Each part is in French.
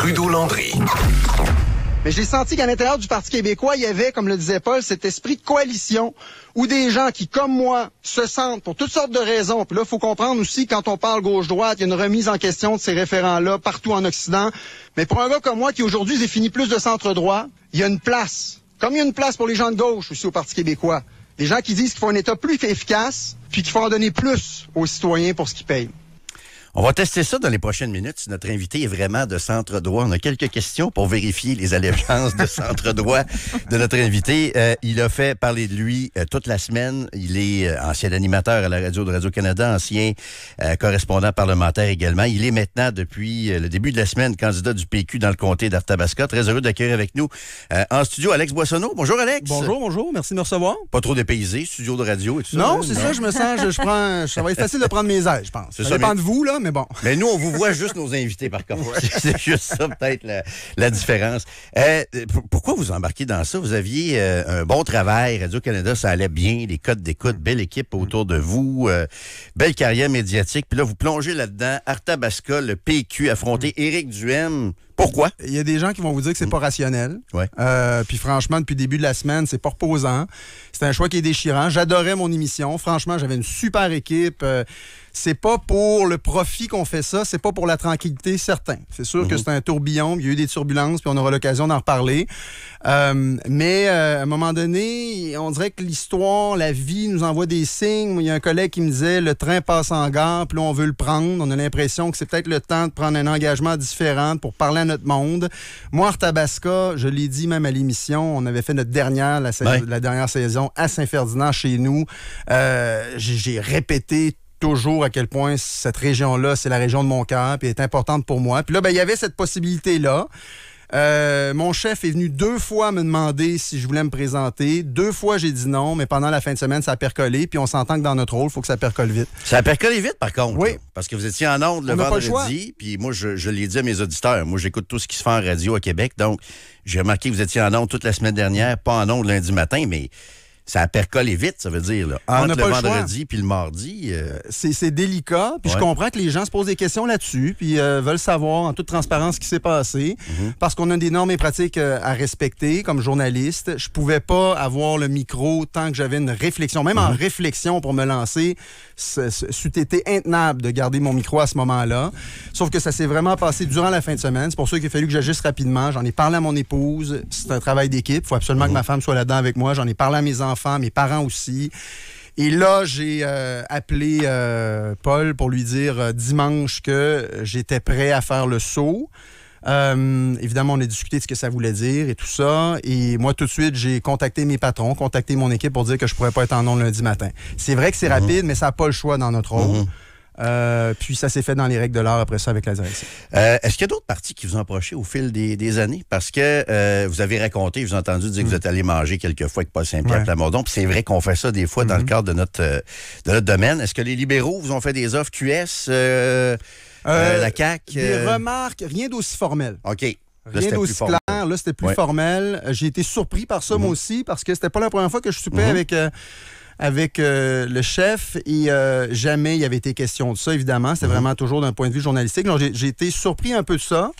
Trudeau-Landry. Mais j'ai senti qu'à l'intérieur du Parti québécois, il y avait, comme le disait Paul, cet esprit de coalition où des gens qui, comme moi, se sentent pour toutes sortes de raisons. Puis là, il faut comprendre aussi, quand on parle gauche-droite, il y a une remise en question de ces référents-là partout en Occident. Mais pour un gars comme moi, qui aujourd'hui définit plus de centre-droit, il y a une place. Comme il y a une place pour les gens de gauche aussi au Parti québécois. Des gens qui disent qu'il faut un État plus efficace, puis qu'il faut en donner plus aux citoyens pour ce qu'ils payent. On va tester ça dans les prochaines minutes si notre invité est vraiment de centre-droit. On a quelques questions pour vérifier les allégeances de centre-droit de notre invité. Il a fait parler de lui toute la semaine. Il est ancien animateur à la radio de Radio-Canada, ancien correspondant parlementaire également. Il est maintenant, depuis le début de la semaine, candidat du PQ dans le comté d'Arthabasca. Très heureux d'accueillir avec nous en studio Alex Boissonneau. Bonjour Alex. Bonjour. Merci de me recevoir. Pas trop dépaysé, studio de radio et tout ça. Non, c'est ça, je me sens, ça va être facile de prendre mes ailes, je pense. Ça dépend de vous, là, mais bon. Mais nous, on vous voit juste nos invités, par contre. C'est juste ça, peut-être, la différence. Pourquoi vous embarquez dans ça? Vous aviez un bon travail. Radio-Canada, ça allait bien. Les codes d'écoute, belle équipe autour de vous. Belle carrière médiatique. Puis là, vous plongez là-dedans. Arthabasca, le PQ, affronter Éric Duhaime. Pourquoi? Il y a des gens qui vont vous dire que c'est pas rationnel. Ouais. Puis franchement, depuis le début de la semaine, c'est pas reposant. C'est un choix qui est déchirant. J'adorais mon émission. Franchement, j'avais une super équipe. C'est pas pour le profit qu'on fait ça, c'est pas pour la tranquillité, certain. C'est sûr que c'est un tourbillon, il y a eu des turbulences, puis on aura l'occasion d'en reparler. Mais à un moment donné, on dirait que l'histoire, la vie nous envoie des signes. Il y a un collègue qui me disait, le train passe en gare, puis là, on veut le prendre. On a l'impression que c'est peut-être le temps de prendre un engagement différent pour parler à notre monde. Moi, Arthabasca, je l'ai dit même à l'émission, on avait fait notre dernière, la dernière saison à Saint-Ferdinand chez nous. J'ai répété toujours à quel point cette région-là, c'est la région de mon cœur, puis elle est importante pour moi. Puis là, il y avait cette possibilité-là. Mon chef est venu 2 fois me demander si je voulais me présenter. 2 fois, j'ai dit non, mais pendant la fin de semaine, ça a percolé. Puis on s'entend que dans notre rôle, il faut que ça percole vite. Ça a percolé vite, par contre. Oui. Là, parce que vous étiez en ondes le vendredi. Puis moi, je l'ai dit à mes auditeurs. Moi, j'écoute tout ce qui se fait en radio à Québec. Donc, j'ai remarqué que vous étiez en ondes toute la semaine dernière, pas en ondes lundi matin, mais ça a percolé vite, ça veut dire. Là. Entre le vendredi puis le mardi. C'est délicat. Puis je comprends que les gens se posent des questions là-dessus, puis veulent savoir en toute transparence ce qui s'est passé. Parce qu'on a des normes et pratiques à respecter comme journaliste. Je pouvais pas avoir le micro tant que j'avais une réflexion. Même en réflexion pour me lancer, c'eût été intenable de garder mon micro à ce moment-là. Sauf que ça s'est vraiment passé durant la fin de semaine. C'est pour ça qu'il a fallu que j'agisse rapidement. J'en ai parlé à mon épouse. C'est un travail d'équipe. Il faut absolument que ma femme soit là-dedans avec moi. J'en ai parlé à mes enfants, mes parents aussi. Et là, j'ai appelé Paul pour lui dire dimanche que j'étais prêt à faire le saut. Évidemment, on a discuté de ce que ça voulait dire et tout ça. Et moi, tout de suite, j'ai contacté mes patrons, contacté mon équipe pour dire que je pourrais pas être en ondes lundi matin. C'est vrai que c'est rapide, mais ça n'a pas le choix dans notre rôle. Puis ça s'est fait dans les règles de l'art après ça avec la direction. Est-ce qu'il y a d'autres partis qui vous ont approché au fil des années? Parce que vous avez raconté, vous avez entendu dire que vous êtes allé manger quelques fois avec Paul Saint-Pierre Plamondon. Puis c'est vrai qu'on fait ça des fois dans le cadre de notre domaine. Est-ce que les libéraux vous ont fait des offres QS, la CAQ? Des remarques, rien d'aussi formel. OK. Là, rien d'aussi clair. Là, c'était plus formel. J'ai été surpris par ça, moi aussi, parce que c'était pas la première fois que je soupais avec le chef et jamais il y avait été question de ça, évidemment. C'était vraiment toujours d'un point de vue journalistique. Donc, j'ai été surpris un peu de ça.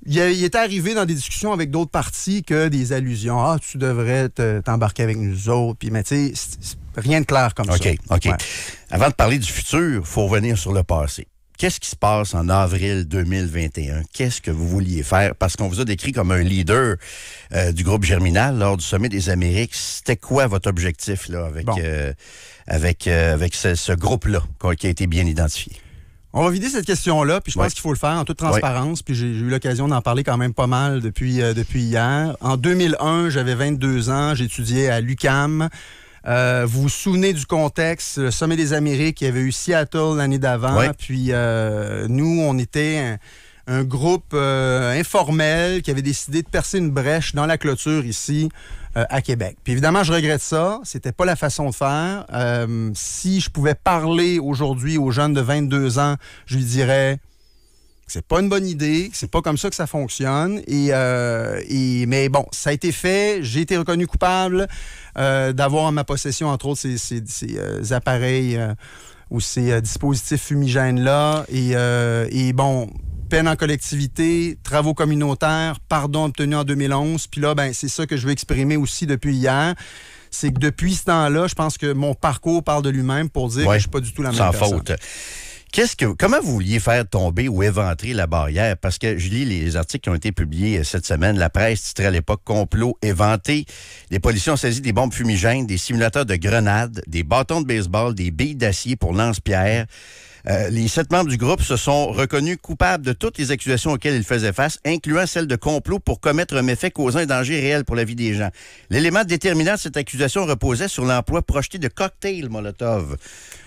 Il était arrivé dans des discussions avec d'autres partis que des allusions. Ah, tu devrais t'embarquer avec nous autres. Puis, mais tu sais, rien de clair comme ça. OK. Ouais. Avant de parler du futur, il faut revenir sur le passé. Qu'est-ce qui se passe en avril 2021? Qu'est-ce que vous vouliez faire? Parce qu'on vous a décrit comme un leader du groupe Germinal lors du Sommet des Amériques. C'était quoi votre objectif là, avec ce groupe-là qui a été bien identifié? On va vider cette question-là, puis je pense qu'il faut le faire en toute transparence. Puis j'ai eu l'occasion d'en parler quand même pas mal depuis hier. En 2001, j'avais 22 ans, j'étudiais à l'UQAM. Vous vous souvenez du contexte, le Sommet des Amériques, il y avait eu Seattle l'année d'avant, puis nous, on était un groupe informel qui avait décidé de percer une brèche dans la clôture ici à Québec. Puis évidemment, je regrette ça, c'était pas la façon de faire. Si je pouvais parler aujourd'hui aux jeunes de 22 ans, je lui dirais... C'est pas une bonne idée, c'est pas comme ça que ça fonctionne. Mais bon, ça a été fait. J'ai été reconnu coupable d'avoir en ma possession, entre autres, ces appareils ou ces dispositifs fumigènes-là. Et bon, peine en collectivité, travaux communautaires, pardon obtenu en 2011. Puis là, ben, c'est ça que je veux exprimer aussi depuis hier. C'est que depuis ce temps-là, je pense que mon parcours parle de lui-même pour dire que je suis pas du tout la même personne. Sans faute. Comment vous vouliez faire tomber ou éventrer la barrière? Parce que je lis les articles qui ont été publiés cette semaine. La presse titrait à l'époque « Complot éventé ». Les policiers ont saisi des bombes fumigènes, des simulateurs de grenades, des bâtons de baseball, des billes d'acier pour lance-pierre. Les 7 membres du groupe se sont reconnus coupables de toutes les accusations auxquelles ils faisaient face, incluant celle de complot pour commettre un méfait causant un danger réel pour la vie des gens. L'élément déterminant de cette accusation reposait sur l'emploi projeté de cocktails Molotov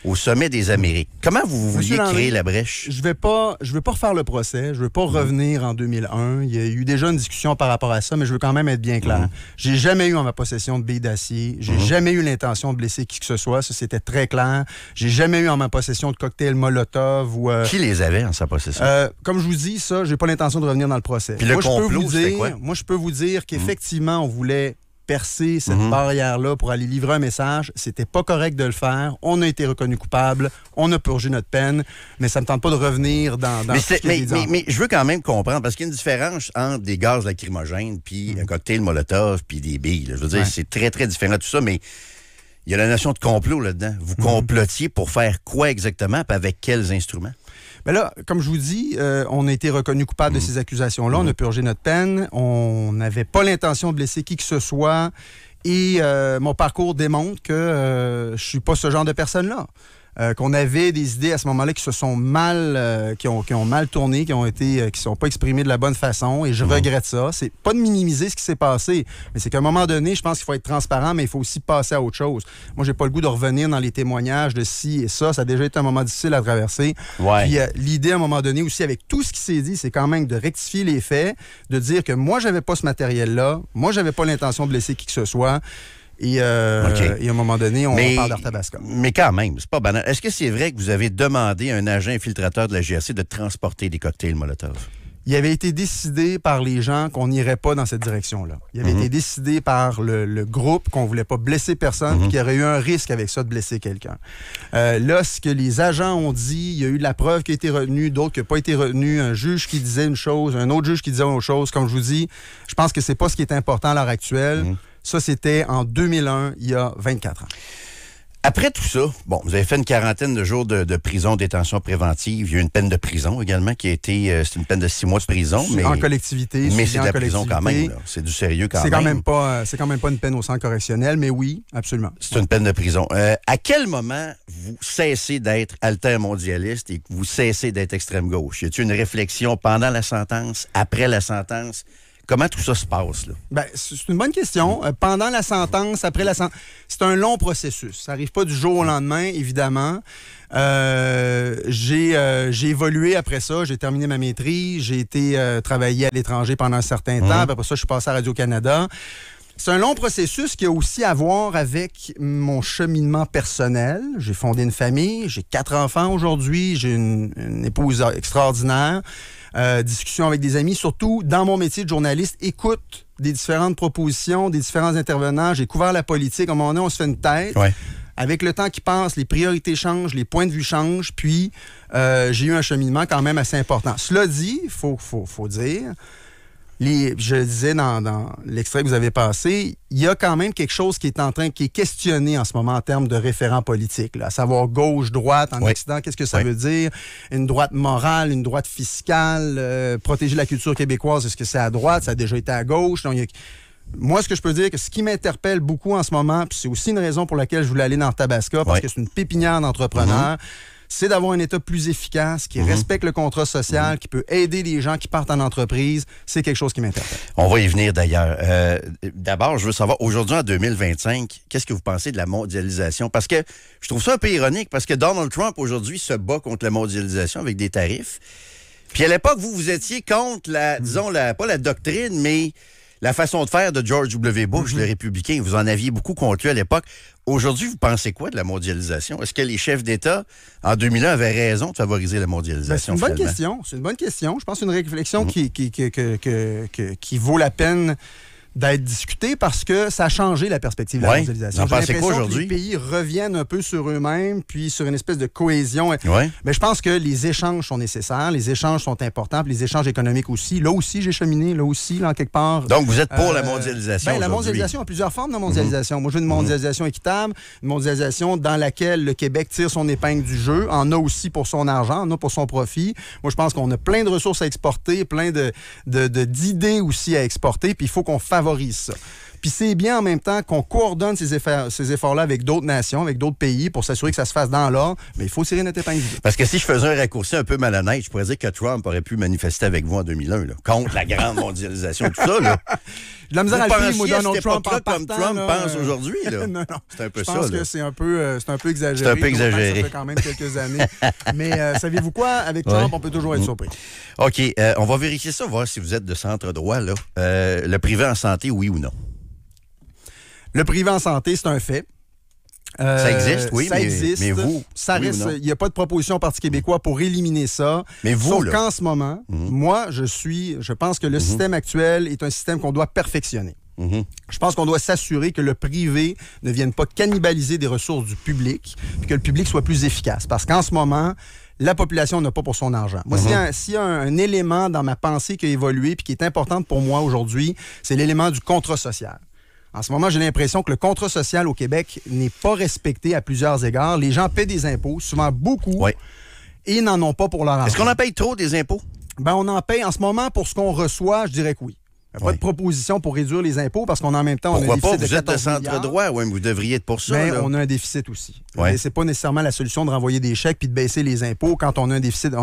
au sommet des Amériques. Comment vous vouliez créer la brèche? Je vais pas refaire le procès. Je veux pas revenir en 2001. Il y a eu déjà une discussion par rapport à ça, mais je veux quand même être bien clair. J'ai jamais eu en ma possession de billes d'acier. J'ai jamais eu l'intention de blesser qui que ce soit. Ça, c'était très clair. J'ai jamais eu en ma possession de cocktails Molotov ou... Qui les avait en sa possession? Comme je vous dis, ça, j'ai pas l'intention de revenir dans le procès. Puis le complot, c'était quoi? Moi, je peux vous dire qu'effectivement, on voulait percer cette barrière-là pour aller livrer un message. C'était pas correct de le faire. On a été reconnu coupable. On a purgé notre peine. Mais ça me tente pas de revenir dans mais je veux quand même comprendre, parce qu'il y a une différence entre des gaz lacrymogènes, puis un cocktail Molotov, puis des billes. Là. Je veux dire, c'est très, très différent tout ça, mais il y a la notion de complot là-dedans. Vous complotiez pour faire quoi exactement, puis avec quels instruments? Bien là, comme je vous dis, on a été reconnu coupable de ces accusations-là. On a purgé notre peine. On n'avait pas l'intention de blesser qui que ce soit. Et mon parcours démontre que je suis pas ce genre de personne-là. Qu'on avait des idées à ce moment-là qui se sont mal, qui ont mal tourné, qui sont pas exprimées de la bonne façon, et je regrette ça. C'est pas de minimiser ce qui s'est passé, mais c'est qu'à un moment donné, je pense qu'il faut être transparent, mais il faut aussi passer à autre chose. Moi, j'ai pas le goût de revenir dans les témoignages de ci et ça. Ça a déjà été un moment difficile à traverser. Ouais. Puis l'idée, à un moment donné, aussi, avec tout ce qui s'est dit, c'est quand même de rectifier les faits, de dire que moi, j'avais pas ce matériel-là, moi, j'avais pas l'intention de blesser qui que ce soit. Et à un moment donné, on parle d'Arthabasca. Mais quand même, c'est pas banal. Est-ce que c'est vrai que vous avez demandé à un agent infiltrateur de la GRC de transporter des cocktails Molotov? Il avait été décidé par les gens qu'on n'irait pas dans cette direction-là. Il avait été décidé par le groupe qu'on ne voulait pas blesser personne, puis qu'il y aurait eu un risque avec ça de blesser quelqu'un. Là, ce que les agents ont dit, il y a eu de la preuve qui a été retenue, d'autres qui n'ont pas été retenues, un juge qui disait une chose, un autre juge qui disait autre chose. Comme je vous dis, je pense que c'est pas ce qui est important à l'heure actuelle. Ça, c'était en 2001, il y a 24 ans. Après tout ça, bon, vous avez fait une quarantaine de jours de prison, détention préventive. Il y a eu une peine de prison également qui a été... c'est une peine de 6 mois de prison. Mais, en collectivité. Mais c'est de la prison quand même. Là. C'est du sérieux quand même. C'est quand même pas une peine au centre correctionnel, mais oui, absolument. C'est une peine de prison. À quel moment vous cessez d'être altermondialiste et que vous cessez d'être extrême gauche? Y a-t-il une réflexion pendant la sentence, après la sentence? Comment tout ça se passe, là? Bien, c'est une bonne question. Pendant la sentence, après la sentence, c'est un long processus. Ça n'arrive pas du jour au lendemain, évidemment. J'ai évolué après ça. J'ai terminé ma maîtrise. J'ai été travailler à l'étranger pendant un certain temps. Après ça, je suis passé à Radio-Canada. C'est un long processus qui a aussi à voir avec mon cheminement personnel. J'ai fondé une famille. J'ai 4 enfants aujourd'hui. J'ai une épouse extraordinaire. Discussion avec des amis, surtout dans mon métier de journaliste, écoute des différentes propositions, des différents intervenants. J'ai couvert la politique. À un moment donné, on se fait une tête. Ouais. Avec le temps qui passe, les priorités changent, les points de vue changent, puis j'ai eu un cheminement quand même assez important. Cela dit, il faut dire, je le disais dans l'extrait que vous avez passé, il y a quand même quelque chose qui est questionné en ce moment en termes de référents politiques, là, à savoir gauche-droite en Occident. Qu'est-ce que ça veut dire? Une droite morale, une droite fiscale, protéger la culture québécoise, est-ce que c'est à droite? Ça a déjà été à gauche? Donc, moi, ce que je peux dire, que ce qui m'interpelle beaucoup en ce moment, puis c'est aussi une raison pour laquelle je voulais aller dans Arthabasca, parce que c'est une pépinière d'entrepreneurs, c'est d'avoir un État plus efficace, qui respecte le contrat social, qui peut aider les gens qui partent en entreprise. C'est quelque chose qui m'interpelle. On va y venir d'ailleurs. D'abord, je veux savoir, aujourd'hui, en 2025, qu'est-ce que vous pensez de la mondialisation? Parce que je trouve ça un peu ironique, parce que Donald Trump, aujourd'hui, se bat contre la mondialisation avec des tarifs. Puis à l'époque, vous étiez contre pas la doctrine, mais la façon de faire de George W. Bush, le républicain. Vous en aviez beaucoup contre lui à l'époque. Aujourd'hui, vous pensez quoi de la mondialisation? Est-ce que les chefs d'État, en 2001, avaient raison de favoriser la mondialisation? C'est une bonne question. C'est une bonne question. Je pense que c'est une réflexion qui vaut la peine d'être discuté parce que ça a changé la perspective de la mondialisation. J'ai l'impression quoi aujourd'hui? Que les pays reviennent un peu sur eux-mêmes, puis sur une espèce de cohésion. Mais je pense que les échanges sont nécessaires, les échanges sont importants, puis les échanges économiques aussi. Là aussi, j'ai cheminé, en quelque part. Donc, vous êtes pour la mondialisation la mondialisation a plusieurs formes de mondialisation. Moi, je veux une mondialisation équitable, une mondialisation dans laquelle le Québec tire son épingle du jeu, en a aussi pour son argent, en a pour son profit. Moi, je pense qu'on a plein de ressources à exporter, plein d'idées aussi à exporter, puis il faut qu'on favorise ça. Puis c'est bien en même temps qu'on coordonne ces efforts-là avec d'autres nations, avec d'autres pays pour s'assurer que ça se fasse dans l'ordre, mais il faut tirer notre épingle. Parce que si je faisais un raccourci un peu malhonnête, je pourrais dire que Trump aurait pu manifester avec vous en 2001, là, contre la grande mondialisation, tout ça. Là. J'ai de la misère à le moi, Donald Trump comme Trump pense aujourd'hui. Là. Non. C'est un peu ça. Je pense que c'est un peu exagéré. C'est un peu exagéré. Ça fait quand même quelques années. Mais savez-vous quoi? Avec Trump, on peut toujours être surpris. OK. On va vérifier ça, voir si vous êtes de centre droit. Là. Le privé en santé, oui ou non? Le privé en santé, c'est un fait. Ça existe, oui, ça existe. Mais vous, ça reste. Il n'y a pas de proposition au Parti québécois pour éliminer ça. Mais vous, sauf qu'en ce moment, moi, je pense que le système actuel est un système qu'on doit perfectionner. Je pense qu'on doit s'assurer que le privé ne vienne pas cannibaliser des ressources du public, puis que le public soit plus efficace. Parce qu'en ce moment, la population n'a pas pour son argent. Moi, s'il y a un élément dans ma pensée qui a évolué puis qui est important pour moi aujourd'hui, c'est l'élément du contrat social. En ce moment, j'ai l'impression que le contrat social au Québec n'est pas respecté à plusieurs égards. Les gens paient des impôts, souvent beaucoup, et n'en ont pas pour leur argent. Est-ce qu'on en paye trop des impôts? Ben, on en paye en ce moment pour ce qu'on reçoit, je dirais que oui. Il n'y a pas de proposition pour réduire les impôts parce qu'en même temps, pourquoi on a un déficit pas? Vous êtes de centre milliards. droit, oui, vous devriez être pour ça. Mais là. on a un déficit aussi. Ouais. Et c'est pas nécessairement la solution de renvoyer des chèques puis de baisser les impôts quand on a un déficit,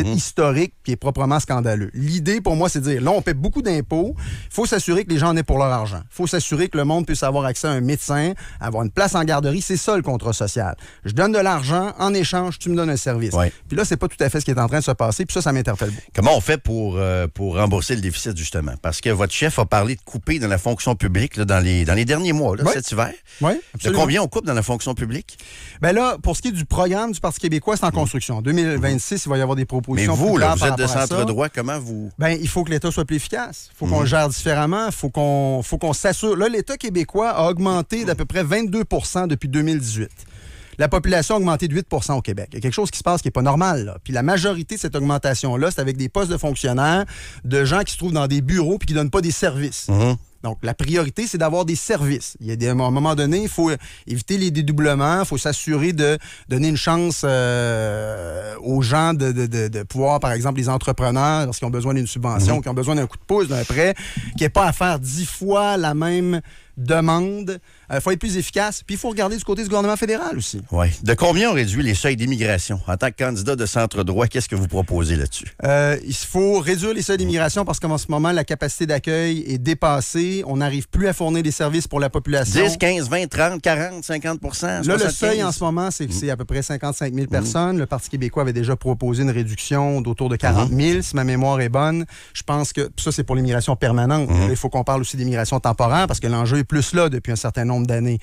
historique qui est proprement scandaleux. L'idée pour moi, c'est de dire, là, on paie beaucoup d'impôts. Il faut s'assurer que les gens en aient pour leur argent. Il faut s'assurer que le monde puisse avoir accès à un médecin, avoir une place en garderie. C'est ça le contrat social. Je donne de l'argent, en échange, tu me donnes un service. Ouais. Puis là, c'est pas tout à fait ce qui est en train de se passer. Puis ça m'interpelle beaucoup. Comment on fait pour rembourser le déficit, justement? Parce que votre chef a parlé de couper dans la fonction publique là, dans les derniers mois, là, cet hiver. Oui, de combien on coupe dans la fonction publique? Bien là, pour ce qui est du programme du Parti québécois, c'est en construction. En 2026, il va y avoir des propositions. Mais vous, là, vous êtes de centre droit, comment vous... Bien, il faut que l'État soit plus efficace. Il faut qu'on le gère différemment. Il faut qu'on s'assure. Là, l'État québécois a augmenté d'à peu près 22 % depuis 2018. La population a augmenté de 8 % au Québec. Il y a quelque chose qui se passe qui n'est pas normal. Là. Puis la majorité de cette augmentation-là, c'est avec des postes de fonctionnaires, de gens qui se trouvent dans des bureaux puis qui ne donnent pas des services. Donc, la priorité, c'est d'avoir des services. À un moment donné, il faut éviter les dédoublements, il faut s'assurer de donner une chance aux gens de pouvoir, par exemple, les entrepreneurs, lorsqu'ils ont besoin d'une subvention, qui ont besoin d'un coup de pouce, d'un prêt, qui n'est pas à faire 10 fois la même demande. Il faut être plus efficace. Puis il faut regarder du côté du gouvernement fédéral aussi. Oui. De combien on réduit les seuils d'immigration? En tant que candidat de centre droit, qu'est-ce que vous proposez là-dessus? Il faut réduire les seuils d'immigration parce qu'en ce moment, la capacité d'accueil est dépassée. On n'arrive plus à fournir des services pour la population. 10, 15, 20, 30, 40, 50 75? Là, le seuil en ce moment, c'est à peu près 55 000 personnes. Le Parti québécois avait déjà proposé une réduction d'autour de 40 000, si ma mémoire est bonne. Je pense que ça, c'est pour l'immigration permanente. Là, il faut qu'on parle aussi d'immigration temporaire parce que l'enjeu est plus là depuis un certain nombre d'années.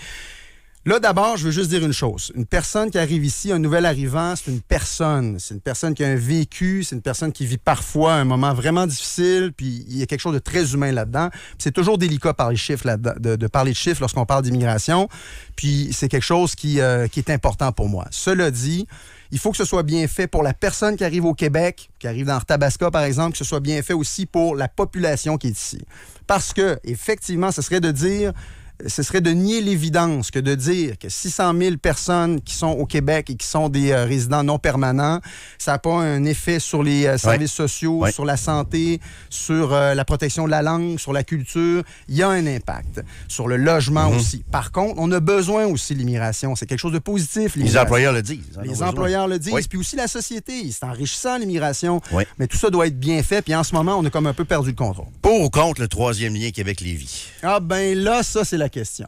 Là, d'abord, je veux juste dire une chose. Une personne qui arrive ici, un nouvel arrivant, c'est une personne. C'est une personne qui a un vécu, c'est une personne qui vit parfois un moment vraiment difficile, puis il y a quelque chose de très humain là-dedans. Puis c'est toujours délicat par les chiffres de parler de chiffres lorsqu'on parle d'immigration, puis c'est quelque chose qui est important pour moi. Cela dit, il faut que ce soit bien fait pour la personne qui arrive au Québec, qui arrive dans Arthabasca, par exemple, que ce soit bien fait aussi pour la population qui est ici. Parce que, effectivement, ce serait de nier l'évidence que de dire que 600 000 personnes qui sont au Québec et qui sont des résidents non permanents, ça n'a pas un effet sur les services sociaux, sur la santé, sur la protection de la langue, sur la culture. Il y a un impact. Sur le logement aussi. Par contre, on a besoin aussi de l'immigration. C'est quelque chose de positif, les employeurs le disent. Les employeurs le disent. Puis aussi la société. C'est enrichissant, l'immigration. Mais tout ça doit être bien fait. Puis en ce moment, on a comme un peu perdu le contrôle. Pour ou contre le troisième lien Québec-Lévis? Ah ben là, ça, c'est la question.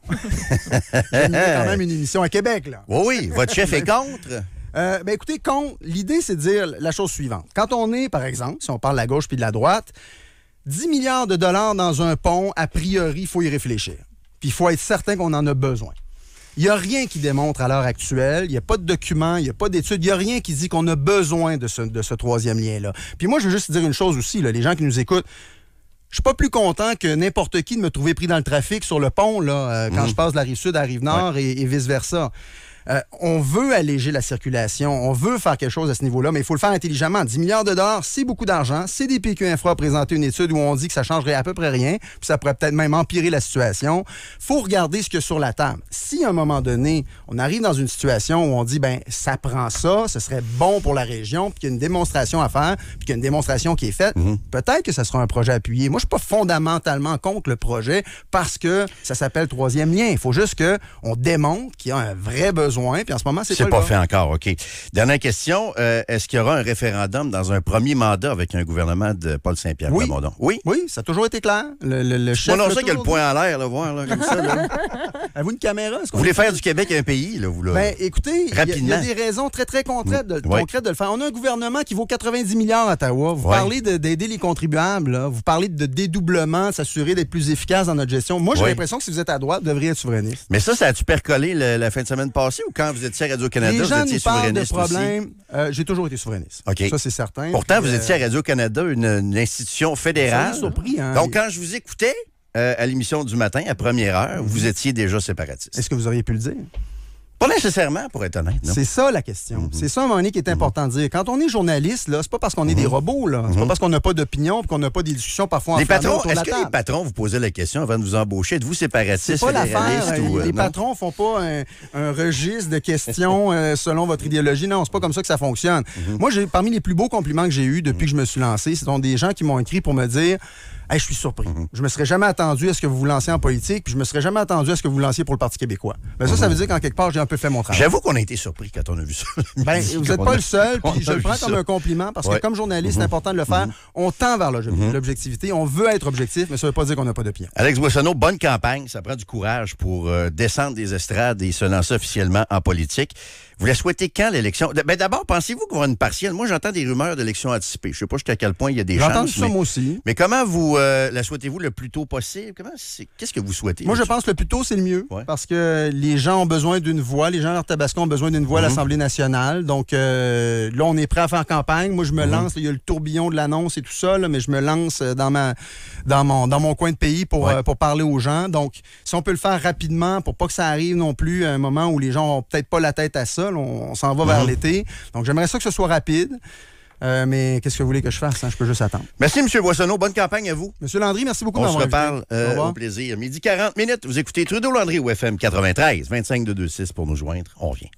J'ai mis quand même une émission à Québec, là. Oui, votre chef est contre? Ben écoutez, l'idée, c'est de dire la chose suivante. Quand on est, par exemple, si on parle de la gauche puis de la droite, 10 milliards de dollars dans un pont, a priori, il faut y réfléchir. Puis il faut être certain qu'on en a besoin. Il n'y a rien qui démontre à l'heure actuelle, il n'y a pas de documents, il n'y a pas d'études, il n'y a rien qui dit qu'on a besoin de ce troisième lien-là. Puis moi, je veux juste dire une chose aussi, là, les gens qui nous écoutent, Je suis pas plus content que n'importe qui de me trouver pris dans le trafic sur le pont là, quand je passe de la Rive-Sud à la Rive-Nord et vice-versa. On veut alléger la circulation, on veut faire quelque chose à ce niveau-là, mais il faut le faire intelligemment. 10 milliards de dollars, c'est beaucoup d'argent. CDPQ Infra a présenté une étude où on dit que ça changerait à peu près rien, puis ça pourrait peut-être même empirer la situation. Faut regarder ce qu'il y a sur la table. Si à un moment donné, on arrive dans une situation où on dit, ben ça prend ça, ce serait bon pour la région, puis qu'il y a une démonstration à faire, puis qu'il y a une démonstration qui est faite, peut-être que ça sera un projet appuyé. Moi, je suis pas fondamentalement contre le projet parce que ça s'appelle troisième lien. Il faut juste qu'on démontre qu'il y a un vrai besoin. Puis en ce moment, c'est pas fait encore, OK. Dernière question. Est-ce qu'il y aura un référendum dans un premier mandat avec un gouvernement de Paul Saint-Pierre Plamondon? Oui, ça a toujours été clair. Le chef. Moi, non, ça qu'il y a le point en l'air, là, voir, là, comme ça. Là. Avez-vous une caméra? Vous voulez faire du Québec un pays, là, vous, là? Ben, écoutez, il y a des raisons très, très concrètes de le faire. On a un gouvernement qui vaut 90 milliards à Ottawa. Vous parlez d'aider les contribuables, là. Vous parlez de dédoublement, de s'assurer d'être plus efficace dans notre gestion. Moi, j'ai l'impression que si vous êtes à droite, vous devriez être souverainiste. Mais ça a-tu percolé la fin de semaine passée ou quand vous étiez à Radio-Canada, les gens vous étiez nous parlent souverainiste de problèmes. J'ai toujours été souverainiste. Okay. Ça, c'est certain. Pourtant, vous étiez à Radio-Canada, une institution fédérale. Surpris, hein? Donc, quand je vous écoutais à l'émission du matin, à première heure, vous étiez déjà séparatiste. Est-ce que vous auriez pu le dire? Pas nécessairement, pour être honnête. Non? C'est ça la question. C'est ça, à un moment donné, qui est important de dire. Quand on est journaliste, là, c'est pas parce qu'on est des robots, là. C'est pas parce qu'on n'a pas d'opinion et qu'on n'a pas des discussions parfois les patrons, autour de la est-ce que table. les patrons vous posaient la question avant de vous embaucher? Êtes-vous séparatiste, C'est pas fédéraliste l'affaire. ou Les non? patrons font pas un registre de questions selon votre idéologie. Non, c'est pas comme ça que ça fonctionne. Moi, parmi les plus beaux compliments que j'ai eus depuis que je me suis lancé, ce sont des gens qui m'ont écrit pour me dire hey, je suis surpris. Je me serais jamais attendu à ce que vous vous lanciez en politique, puis je me serais jamais attendu à ce que vous vous lanciez pour le Parti québécois. Ben ça veut dire qu'en quelque part, j'ai un peu fait mon travail. J'avoue qu'on a été surpris quand on a vu ça. Ben, vous n'êtes pas le seul, puis je le prends comme un compliment, parce que comme journaliste, c'est important de le faire. On tend vers l'objectivité, on veut être objectif, mais ça ne veut pas dire qu'on n'a pas d'opinion. Alex Boissonneau, bonne campagne. Ça prend du courage pour descendre des estrades et se lancer officiellement en politique. Vous la souhaitez quand, l'élection? Ben d'abord, pensez-vous qu'il va y avoir une partielle? Moi, j'entends des rumeurs d'élection anticipée. Je ne sais pas jusqu'à quel point il y a des chances. J'entends ça, moi aussi. Mais comment vous la souhaitez-vous le plus tôt possible? Qu'est-ce que vous souhaitez? Moi, je pense que le plus tôt, c'est le mieux. Ouais. Parce que les gens ont besoin d'une voix. Les gens de l'Arthabasca ont besoin d'une voix à l'Assemblée nationale. Donc, là, on est prêt à faire campagne. Moi, je me lance. Il y a le tourbillon de l'annonce et tout ça, là, mais je me lance dans mon coin de pays pour parler aux gens. Donc, si on peut le faire rapidement pour pas que ça arrive non plus à un moment où les gens n'ont peut-être pas la tête à ça, là, on s'en va vers l'été. Donc, j'aimerais ça que ce soit rapide. Mais qu'est-ce que vous voulez que je fasse? Hein? Je peux juste attendre. Merci, M. Boissonneau. Bonne campagne à vous. M. Landry, merci beaucoup de On se m'avoir reparle au plaisir. Midi 40 minutes. Vous écoutez Trudeau-Landry au FM 93. 25 226 pour nous joindre. On revient.